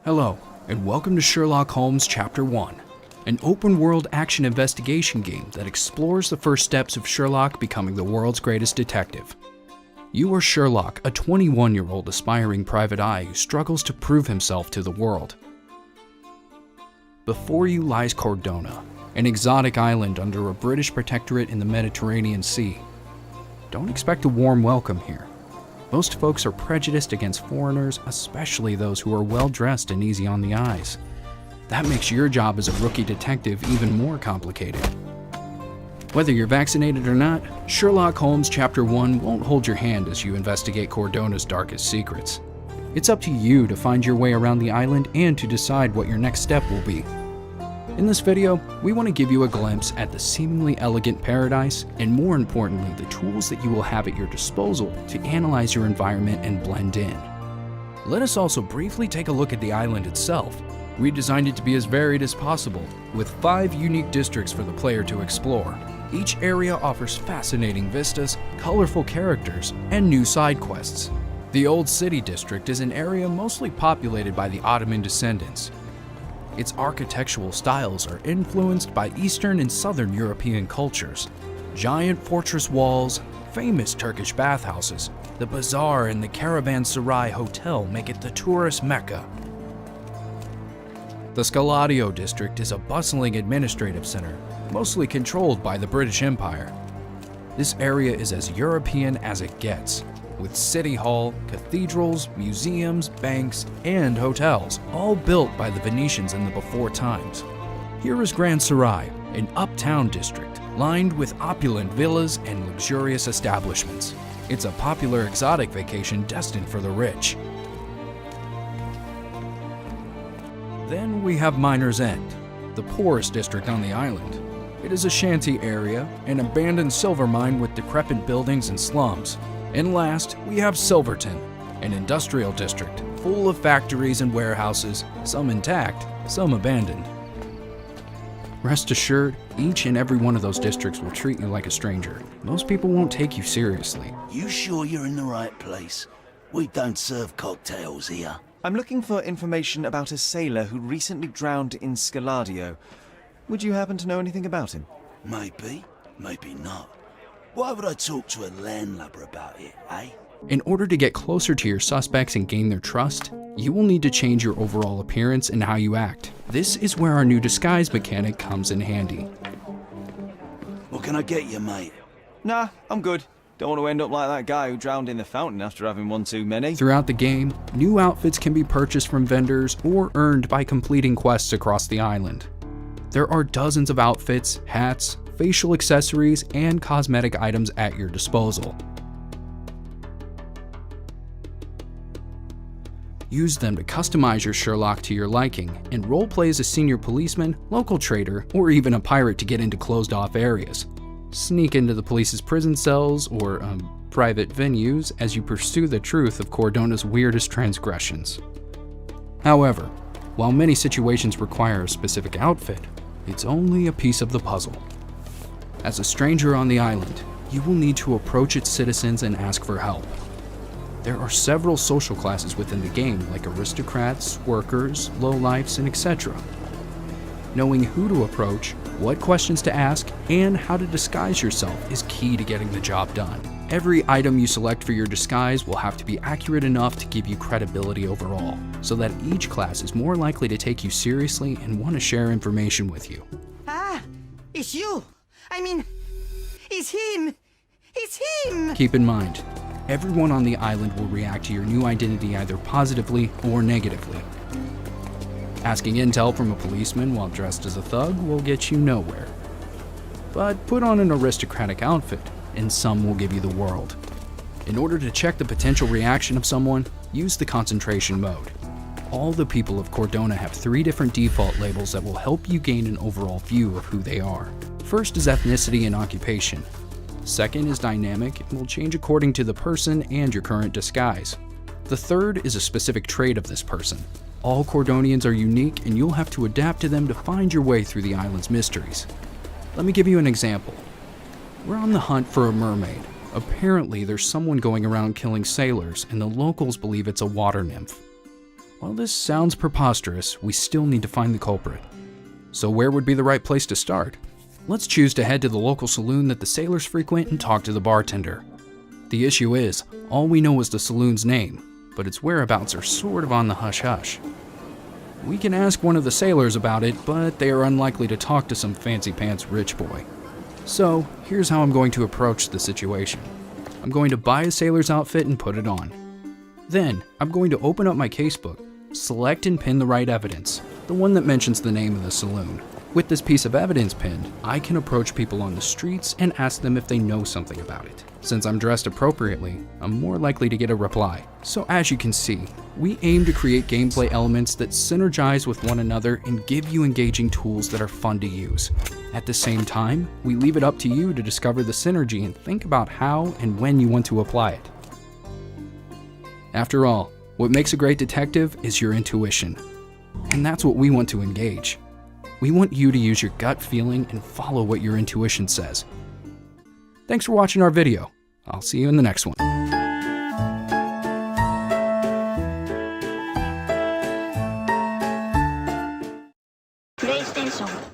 Hello, and welcome to Sherlock Holmes Chapter 1, an open-world action investigation game that explores the first steps of Sherlock becoming the world's greatest detective. You are Sherlock, a 21-year-old aspiring private eye who struggles to prove himself to the world. Before you lies Cordona, an exotic island under a British protectorate in the Mediterranean Sea. Don't expect a warm welcome here. Most folks are prejudiced against foreigners, especially those who are well-dressed and easy on the eyes. That makes your job as a rookie detective even more complicated. Whether you're vaccinated or not, Sherlock Holmes Chapter 1 won't hold your hand as you investigate Cordona's darkest secrets. It's up to you to find your way around the island and to decide what your next step will be. In this video, we want to give you a glimpse at the seemingly elegant paradise, and more importantly, the tools that you will have at your disposal to analyze your environment and blend in. Let us also briefly take a look at the island itself. We designed it to be as varied as possible, with 5 unique districts for the player to explore. Each area offers fascinating vistas, colorful characters, and new side quests. The Old City District is an area mostly populated by the Ottoman descendants. Its architectural styles are influenced by Eastern and Southern European cultures. Giant fortress walls, famous Turkish bathhouses, the bazaar and the Caravanserai Hotel make it the tourist mecca. The Scaladio district is a bustling administrative center, mostly controlled by the British Empire. This area is as European as it gets, with City Hall, cathedrals, museums, banks, and hotels, all built by the Venetians in the before times. Here is Grand Sarai, an uptown district lined with opulent villas and luxurious establishments. It's a popular exotic vacation destined for the rich. Then we have Miner's End, the poorest district on the island. It is a shanty area, an abandoned silver mine with decrepit buildings and slums. And last, we have Silverton, an industrial district full of factories and warehouses, some intact, some abandoned. Rest assured, each and every one of those districts will treat you like a stranger. Most people won't take you seriously. You sure you're in the right place? We don't serve cocktails here. I'm looking for information about a sailor who recently drowned in Scaladio. Would you happen to know anything about him? Maybe, maybe not. Why would I talk to a landlubber about it, eh? In order to get closer to your suspects and gain their trust, you will need to change your overall appearance and how you act. This is where our new disguise mechanic comes in handy. What can I get you, mate? Nah, I'm good. Don't want to end up like that guy who drowned in the fountain after having one too many. Throughout the game, new outfits can be purchased from vendors or earned by completing quests across the island. There are dozens of outfits, hats, facial accessories, and cosmetic items at your disposal. Use them to customize your Sherlock to your liking, and roleplay as a senior policeman, local trader, or even a pirate to get into closed-off areas. Sneak into the police's prison cells or private venues as you pursue the truth of Cordona's weirdest transgressions. However, while many situations require a specific outfit, it's only a piece of the puzzle. As a stranger on the island, you will need to approach its citizens and ask for help. There are several social classes within the game, like aristocrats, workers, lowlifes, and etc. Knowing who to approach, what questions to ask, and how to disguise yourself is key to getting the job done. Every item you select for your disguise will have to be accurate enough to give you credibility overall, so that each class is more likely to take you seriously and want to share information with you. Ah, it's you! I mean, it's him! It's him! Keep in mind, everyone on the island will react to your new identity either positively or negatively. Asking intel from a policeman while dressed as a thug will get you nowhere. But put on an aristocratic outfit, and some will give you the world. In order to check the potential reaction of someone, use the concentration mode. All the people of Cordona have 3 different default labels that will help you gain an overall view of who they are. First is ethnicity and occupation. Second is dynamic and will change according to the person and your current disguise. The third is a specific trait of this person. All Cordonians are unique and you'll have to adapt to them to find your way through the island's mysteries. Let me give you an example. We're on the hunt for a mermaid. Apparently there's someone going around killing sailors and the locals believe it's a water nymph. While this sounds preposterous, we still need to find the culprit. So where would be the right place to start? Let's choose to head to the local saloon that the sailors frequent and talk to the bartender. The issue is, all we know is the saloon's name, but its whereabouts are sort of on the hush-hush. We can ask one of the sailors about it, but they are unlikely to talk to some fancy-pants rich boy. So, here's how I'm going to approach the situation. I'm going to buy a sailor's outfit and put it on. Then, I'm going to open up my casebook, select and pin the right evidence, the one that mentions the name of the saloon. With this piece of evidence pinned, I can approach people on the streets and ask them if they know something about it. Since I'm dressed appropriately, I'm more likely to get a reply. So as you can see, we aim to create gameplay elements that synergize with one another and give you engaging tools that are fun to use. At the same time, we leave it up to you to discover the synergy and think about how and when you want to apply it. After all, what makes a great detective is your intuition. And that's what we want to engage. We want you to use your gut feeling and follow what your intuition says. Thanks for watching our video. I'll see you in the next one. PlayStation